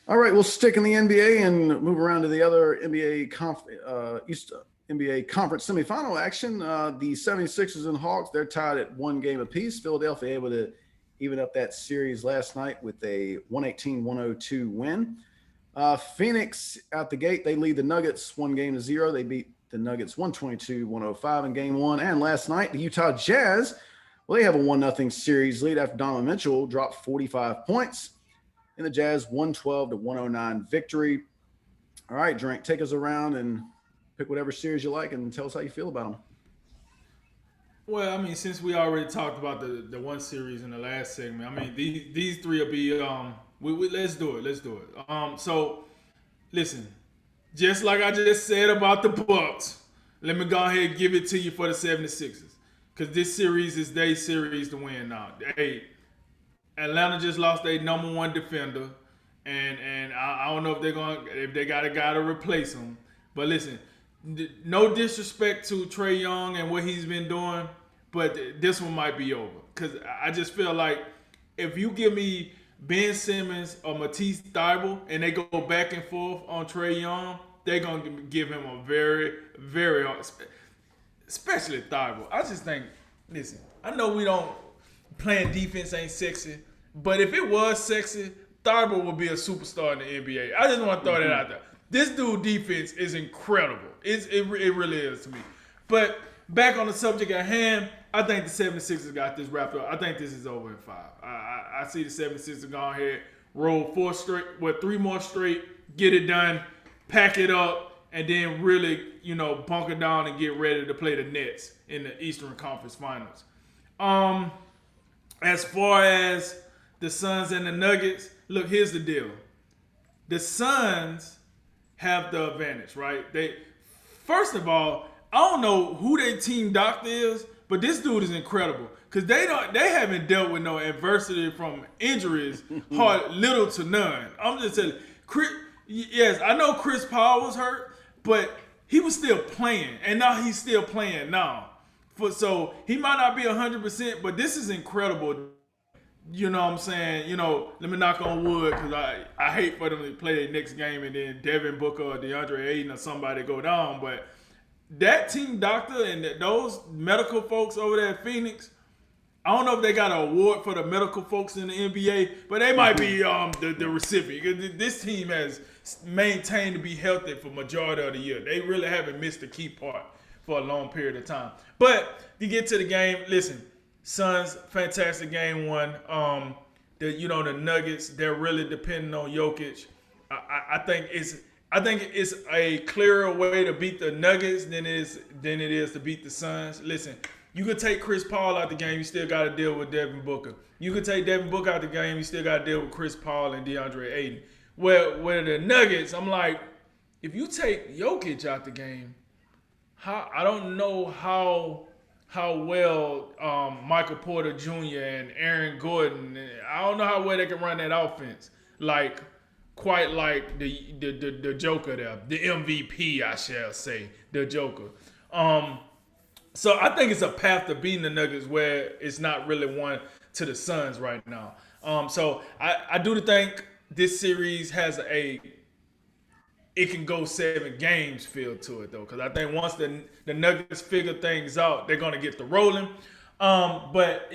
All right, we'll stick in the NBA and move around to the other East NBA conference semifinal action. The 76ers and Hawks, they're tied at one game apiece. Philadelphia able to even up that series last night with a 118-102 win. Phoenix out the gate, they lead the Nuggets 1-0. They beat the Nuggets 122-105 in game one. And last night, the Utah Jazz, well, they have a 1-0 series lead after Donovan Mitchell dropped 45 points. In the Jazz 112-109 victory. All right, Drink, take us around and pick whatever series you like and tell us how you feel about them. Well, I mean, since we already talked about the one series in the last segment, I mean these three will be let's do it. So listen, just like I just said about the Bucks, let me go ahead and give it to you for the 76ers. Because this series is their series to win now. Hey, Atlanta just lost their number one defender, and I don't know if they got a guy to replace him. But listen, no disrespect to Trae Young and what he's been doing, but this one might be over because I just feel like if you give me Ben Simmons or Matisse Thybulle and they go back and forth on Trae Young, they're gonna give him a very, very hard, especially Thybulle. I just think, listen, I know we don't playing defense ain't sexy. But if it was sexy, Thybulle would be a superstar in the NBA. I just want to throw that out there. This dude defense is incredible. It really is to me. But back on the subject at hand, I think the 76ers got this wrapped up. I think this is over in 5. I see the 76ers go ahead, roll 3 more straight, get it done, pack it up, and then really, bunker down and get ready to play the Nets in the Eastern Conference Finals. As far as the Suns and the Nuggets, look, here's the deal. The Suns have the advantage, right? First of all, I don't know who their team doctor is, but this dude is incredible because they haven't dealt with no adversity from injuries, little to none. I'm just telling you, yes, I know Chris Paul was hurt, but he was still playing, and now he's still playing now. So he might not be 100%, but this is incredible. You know what I'm saying? Let me knock on wood because I hate for them to play their next game and then Devin Booker or DeAndre Ayton or somebody go down. But that team doctor and those medical folks over there at Phoenix, I don't know if they got an award for the medical folks in the NBA, but they might be the recipient. This team has maintained to be healthy for majority of the year. They really haven't missed the key part for a long period of time. But to get to the game, listen, Suns, fantastic game one. The Nuggets, they're really depending on Jokic. I think it's a clearer way to beat the Nuggets than it is to beat the Suns. Listen, you could take Chris Paul out the game, you still got to deal with Devin Booker. You could take Devin Booker out the game, you still got to deal with Chris Paul and DeAndre Ayton. Where the Nuggets, I'm like, if you take Jokic out the game, I don't know how well Michael Porter Jr. and Aaron Gordon, I don't know how well they can run that offense. Quite like the Joker there, the MVP, I shall say, the Joker. So I think it's a path to beating the Nuggets where it's not really one to the Suns right now. So I do think this series has it can go 7 games feel to it though, because I think once the Nuggets figure things out, they're gonna get the rolling. But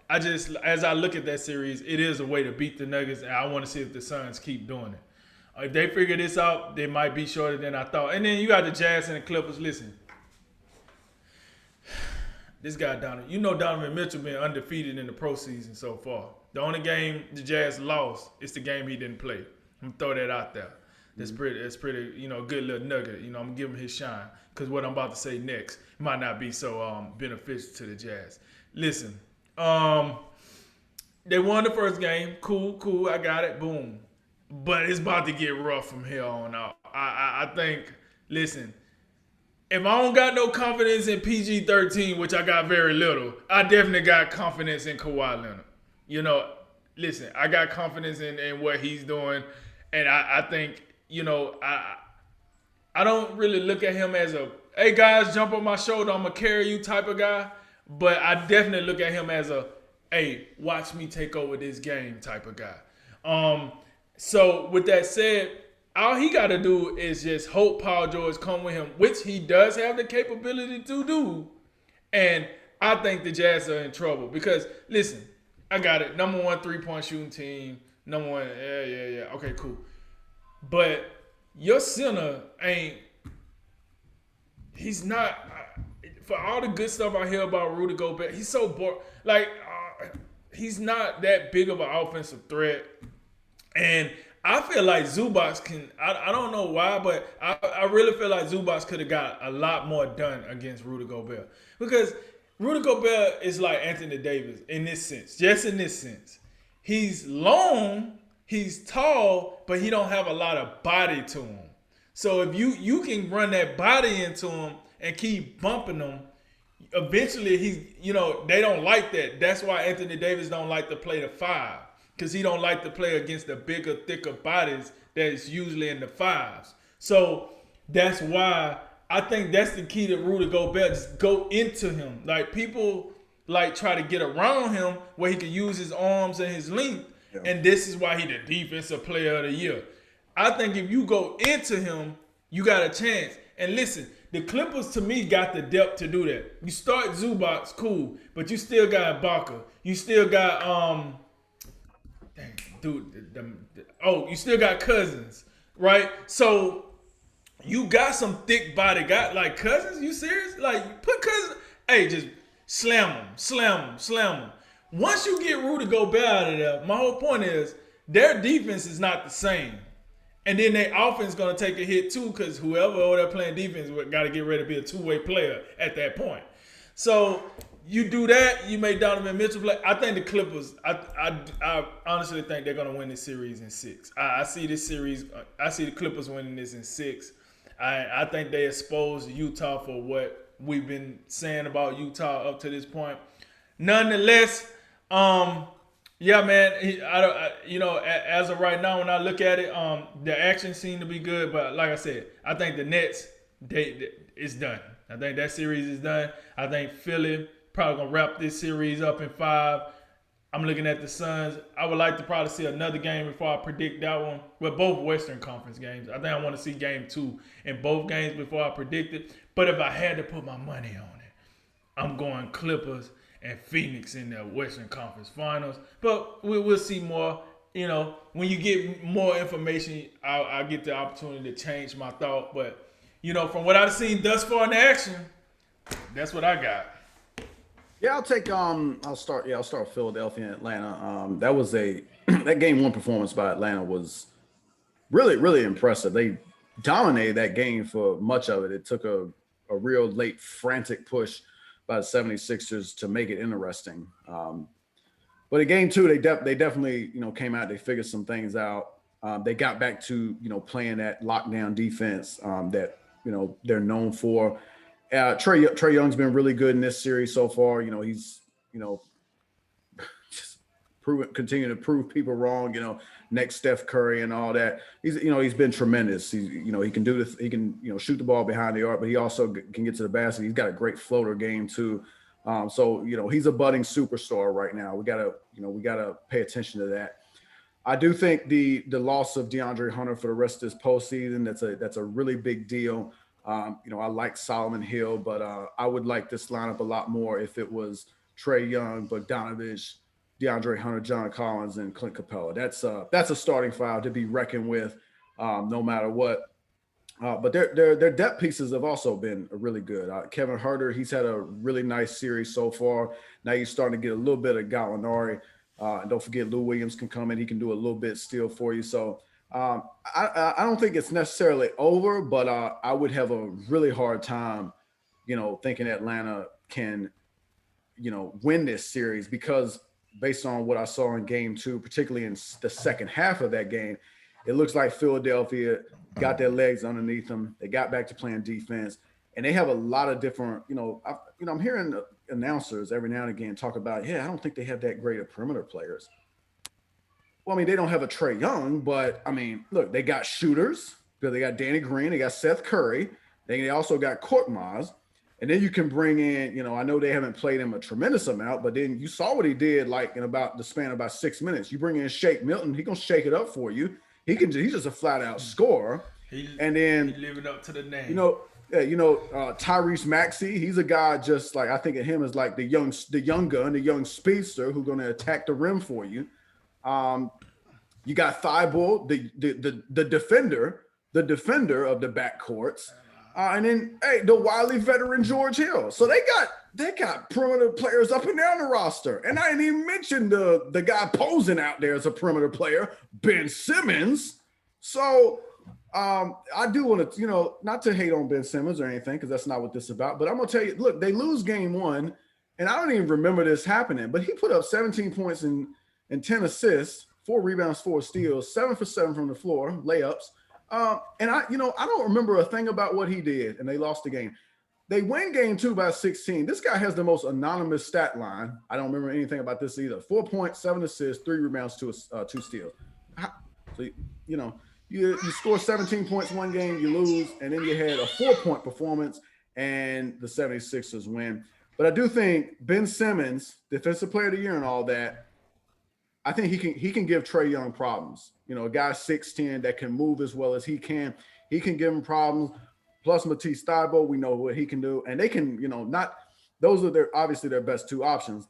as I look at that series, it is a way to beat the Nuggets, and I want to see if the Suns keep doing it. If they figure this out, they might be shorter than I thought. And then you got the Jazz and the Clippers. Listen, this guy Donovan Mitchell been undefeated in the pro season so far. The only game the Jazz lost is the game he didn't play. I'm gonna throw that out there. That's pretty, good little nugget. I'm gonna give him his shine because what I'm about to say next might not be so beneficial to the Jazz. Listen, they won the first game. Cool. I got it. Boom. But it's about to get rough from here on out. I think. Listen, if I don't got no confidence in PG-13, which I got very little, I definitely got confidence in Kawhi Leonard. Listen, I got confidence in what he's doing, and I think. I don't really look at him as a, hey guys, jump on my shoulder, I'm gonna carry you type of guy. But I definitely look at him as a, hey, watch me take over this game type of guy. So with that said, all he got to do is just hope Paul George come with him, which he does have the capability to do. And I think the Jazz are in trouble because listen, I got it. Number one 3-point shooting team. Number one, yeah. Okay, cool. But your center ain't. He's not. For all the good stuff I hear about Rudy Gobert, he's so bored. Like he's not that big of an offensive threat. And I feel like Zubac can. I don't know why, but I really feel like Zubac could have got a lot more done against Rudy Gobert because Rudy Gobert is like Anthony Davis in this sense, just in this sense. He's long, he's tall, but he don't have a lot of body to him. So if you can run that body into him and keep bumping him, eventually they don't like that. That's why Anthony Davis don't like to play the five because he don't like to play against the bigger, thicker bodies that's usually in the fives. So that's why I think that's the key to Rudy Gobert. Just go into him. Like people like try to get around him where he can use his arms and his length. Yeah. And this is why he the defensive player of the year. I think if you go into him, you got a chance. And listen, the Clippers to me got the depth to do that. You start Zubac, cool, but you still got Ibaka. You still got you still got Cousins, right? So you got some thick body guy like Cousins. You serious? Like put Cousins. Hey, just slam them. Once you get Rudy Gobert out of there, my whole point is their defense is not the same. And then their offense is going to take a hit too because whoever over there playing defense got to get ready to be a two-way player at that point. So you do that, you make Donovan Mitchell play. I think the Clippers, I honestly think they're going to win this series in 6. I see this series, I see the Clippers winning this in 6. I think they exposed Utah for what we've been saying about Utah up to this point. Nonetheless, yeah, man. As of right now, when I look at it, the action seemed to be good. But like I said, I think the Nets, it's done. I think that series is done. I think Philly probably gonna wrap this series up in 5. I'm looking at the Suns. I would like to probably see another game before I predict that one. But both Western Conference games. I think I want to see game 2 in both games before I predict it. But if I had to put my money on it, I'm going Clippers and Phoenix in the Western Conference Finals. But we'll see more. When you get more information, I'll get the opportunity to change my thought. But, from what I've seen thus far in the action, that's what I got. Yeah, I'll start with Philadelphia and Atlanta. That was that game 1 performance by Atlanta was really, really impressive. They dominated that game for much of it. It took a real late frantic push by the 76ers to make it interesting. But in game 2, they definitely, came out, they figured some things out. They got back to, playing that lockdown defense that, they're known for. Trae Young's been really good in this series so far. He's, just continuing to prove people wrong, next Steph Curry and all that. He's been tremendous. He can do this. He can, shoot the ball behind the arc, but he also can get to the basket. He's got a great floater game too. So he's a budding superstar right now. We gotta pay attention to that. I do think the loss of DeAndre Hunter for the rest of this postseason, that's a really big deal. I like Solomon Hill, but I would like this lineup a lot more if it was Trae Young, Bogdanovich, DeAndre Hunter, John Collins, and Clint Capella. That's a starting 5 to be reckoned with, no matter what. But their depth pieces have also been really good. Kevin Huerter, he's had a really nice series so far. Now you're starting to get a little bit of Gallinari. And don't forget Lou Williams can come in. He can do a little bit still for you. So I don't think it's necessarily over, but I would have a really hard time, thinking Atlanta can, win this series because based on what I saw in game 2, particularly in the second half of that game, it looks like Philadelphia got their legs underneath them. They got back to playing defense, and they have a lot of different, I'm hearing announcers every now and again talk about, I don't think they have that great of perimeter players. Well, they don't have a Trae Young, but look, they got shooters. They got Danny Green, they got Seth Curry, they also got Korkmaz, and then you can bring in, I know they haven't played him a tremendous amount, but then you saw what he did like in about the span of about 6 minutes. You bring in Shake Milton, he's gonna shake it up for you. He's just a flat out scorer. And He then living up to the you name. know, Tyrese Maxey, he's a guy just like I think of him as like the young gun, the young speedster who's going to attack the rim for you. Um, you got Thibault, the defender of the backcourts, and then hey, the wily veteran George Hill. So they got perimeter players up and down the roster, and I didn't even mention the guy posing out there as a perimeter player, Ben Simmons. So I do want to, not to hate on Ben Simmons or anything, because that's not what this is about. But I'm gonna tell you, look, they lose game one, and I don't even remember this happening. But he put up 17 points and 10 assists, 4 rebounds, 4 steals, 7 for 7 from the floor, layups. And I don't remember a thing about what he did, and they lost the game. They win game two by 16. This guy has the most anonymous stat line. I don't remember anything about this either. 4 points, 7 assists, 3 rebounds, 2 steals. So you score 17 points one game, you lose, and then you had a 4-point performance, and the 76ers win. But I do think Ben Simmons, Defensive Player of the Year and all that, I think he can give Trae Young problems. A guy 6'10" that can move as well as he can. He can give him problems. Plus Matisse Thybulle, we know what he can do. And they can, not those are obviously their best two options,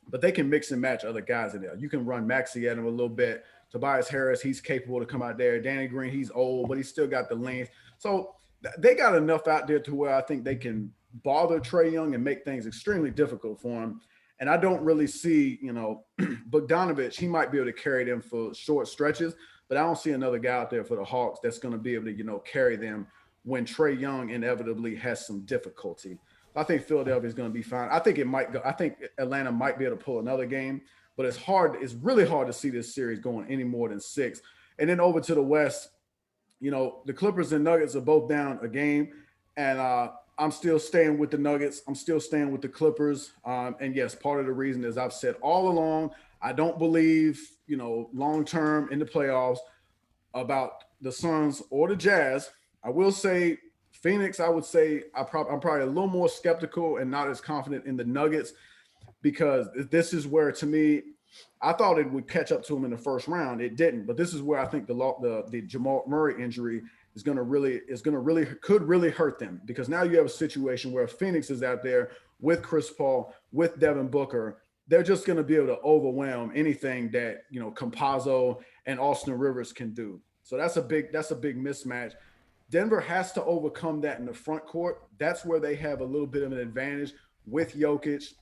but they can mix and match other guys in there. You can run Maxey at him a little bit. Tobias Harris, he's capable to come out there. Danny Green, he's old, but he's still got the length. So they got enough out there to where I think they can bother Trae Young and make things extremely difficult for him. And I don't really see, Bogdanovich, he might be able to carry them for short stretches, but I don't see another guy out there for the Hawks that's going to be able to, carry them when Trae Young inevitably has some difficulty. I think Philadelphia is going to be fine. I think Atlanta might be able to pull another game, but it's really hard to see this series going any more than 6. And then over to the West, the Clippers and Nuggets are both down a game, and I'm still staying with the Nuggets. I'm still staying with the Clippers. And yes, part of the reason is I've said all along, I don't believe, long-term in the playoffs about the Suns or the Jazz. I will say Phoenix, I would say I'm probably a little more skeptical and not as confident in the Nuggets, because this is where, to me, I thought it would catch up to them in the first round. It didn't, but this is where I think the Jamal Murray injury could really hurt them, because now you have a situation where Phoenix is out there with Chris Paul, with Devin Booker. They're just going to be able to overwhelm anything that Campazzo and Austin Rivers can do. So that's a big mismatch. Denver has to overcome that in the front court. That's where they have a little bit of an advantage with Jokic,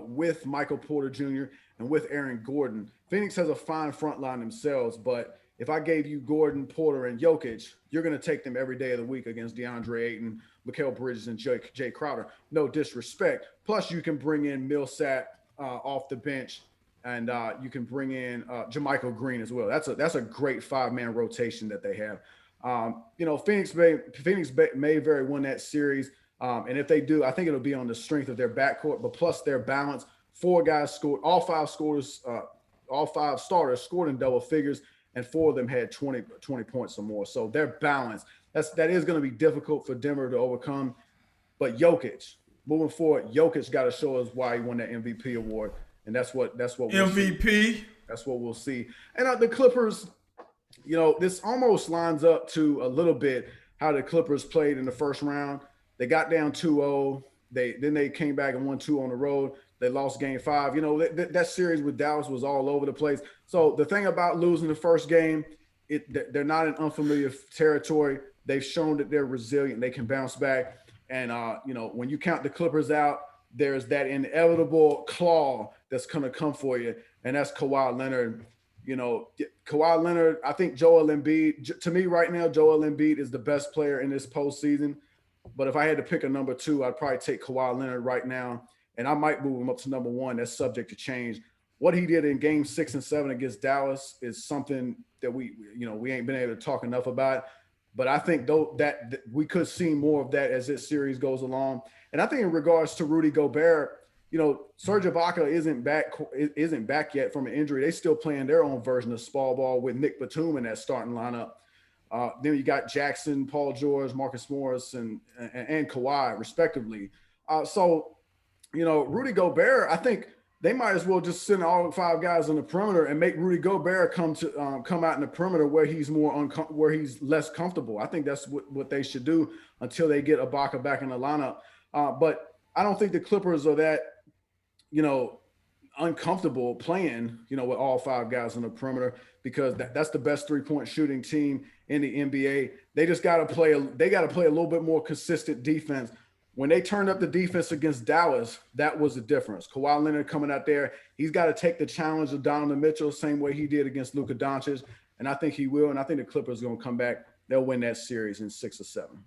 with Michael Porter Jr., and with Aaron Gordon. Phoenix has a fine front line themselves, but if I gave you Gordon, Porter, and Jokic, you're going to take them every day of the week against DeAndre Ayton, Mikal Bridges, and Jay Crowder. No disrespect. Plus, you can bring in Millsap off the bench, and you can bring in Jermichael Green as well. That's a great 5-man rotation that they have. Phoenix may very win that series. And if they do, I think it'll be on the strength of their backcourt, but plus their balance. 4 guys scored, all 5 starters scored in double figures, and 4 of them had 20 points or more. So their balance, that is going to be difficult for Denver to overcome. But Jokic, moving forward, Jokic got to show us why he won that MVP award, and that's what we'll MVP. See. That's what we'll see. And the Clippers, this almost lines up to a little bit how the Clippers played in the first round. They got down 2-0. Then they came back and won 2 on the road. They lost game 5. That series with Dallas was all over the place. So the thing about losing the first game, they're not in unfamiliar territory. They've shown that they're resilient. They can bounce back. And, when you count the Clippers out, there's that inevitable claw that's going to come for you, and that's Kawhi Leonard. Kawhi Leonard, I think Joel Embiid, to me right now, Joel Embiid is the best player in this postseason. But if I had to pick a number 2, I'd probably take Kawhi Leonard right now, and I might move him up to number 1. That's subject to change. What he did in game 6 and 7 against Dallas is something that we ain't been able to talk enough about. But I think that we could see more of that as this series goes along. And I think in regards to Rudy Gobert, Serge Ibaka isn't back yet from an injury. They still playing their own version of small ball with Nick Batum in that starting lineup. Then you got Jackson, Paul George, Marcus Morris, and Kawhi, respectively. So Rudy Gobert, I think they might as well just send all 5 guys on the perimeter and make Rudy Gobert come out in the perimeter where he's where he's less comfortable. I think that's what they should do until they get Ibaka back in the lineup. But I don't think the Clippers are that, uncomfortable playing, with all 5 guys on the perimeter, because that's the best 3-point shooting team in the NBA. They just got to play. They got to play a little bit more consistent defense. When they turned up the defense against Dallas, that was the difference. Kawhi Leonard coming out there, he's got to take the challenge of Donovan Mitchell, same way he did against Luka Doncic, and I think he will. And I think the Clippers are going to come back. They'll win that series in 6 or 7.